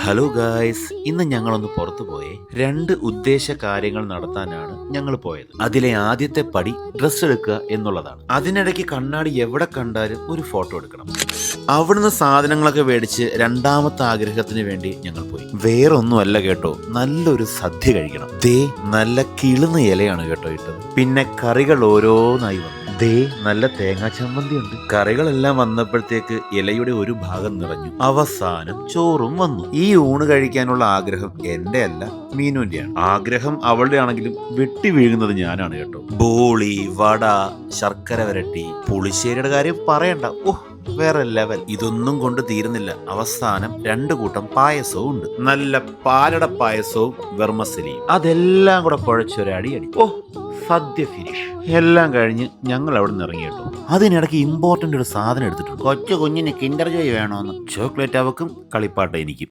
Hello guys, ഇന്ന് ഞങ്ങളൊന്ന് പുറത്തു പോയേ. രണ്ട് ഉദ്ദേശ കാര്യങ്ങൾ നടത്താനാണ് ഞങ്ങൾ പോയത്. അതിലെ ആദ്യത്തെ പടി ഡ്രസ്സ് എടുക്കുക എന്നുള്ളതാണ്. അതിനിടയ്ക്ക് കണ്ണാടി എവിടെ കണ്ടാലും ഒരു ഫോട്ടോ എടുക്കണം. അവിടുന്ന് സാധനങ്ങളൊക്കെ മേടിച്ച് രണ്ടാമത്തെ ആഗ്രഹത്തിന് വേണ്ടി ഞങ്ങൾ പോയി. വേറൊന്നുമല്ല കേട്ടോ, നല്ലൊരു സദ്യ കഴിക്കണം. ദേ നല്ല കിളുന്ന ഇലയാണ് കേട്ടോ ഇട്ടത്. പിന്നെ കറികൾ ഓരോന്നായി വന്നു. ദേ നല്ല തേങ്ങാ ചമ്മന്തി ഉണ്ട്. കറികളെല്ലാം വന്നപ്പോഴത്തേക്ക് ഇലയുടെ ഒരു ഭാഗം നിറഞ്ഞു. അവസാനം ചോറും വന്നു. ഈ ഊണ് കഴിക്കാനുള്ള ആഗ്രഹം എന്റെ അല്ല, മീനുവിന്റെയാണ്. ആഗ്രഹം അവളുടെ ആണെങ്കിലും വെട്ടി വീഴുന്നത് ഞാനാണ് കേട്ടോ. ബോളി, വട, ശർക്കര വരട്ടി, പുളിശ്ശേരിയുടെ കാര്യം പറയണ്ട. ഓഹ്, വേറെ ലെവൽ. ഇതൊന്നും കൊണ്ട് തീരുന്നില്ല. അവസാനം രണ്ടു കൂട്ടം പായസവും ഉണ്ട്. നല്ല പാലട പായസവും വെർമസലിയും. അതെല്ലാം കൂടെ കുഴച്ചൊരടി. ഓ, സദ്യ ഫിനിഷ്. എല്ലാം കഴിഞ്ഞ് ഞങ്ങൾ അവിടെ നിന്ന് ഇറങ്ങി കേട്ടോ. അതിനിടയ്ക്ക് ഇമ്പോർട്ടന്റ് ഒരു സാധനം എടുത്തിട്ടുണ്ട്. കൊച്ചു കുഞ്ഞിന് കിൻഡർ ജോയ് വേണോന്ന്. ചോക്ലേറ്റ് അവക്കും, കളിപ്പാട്ട എനിക്കും.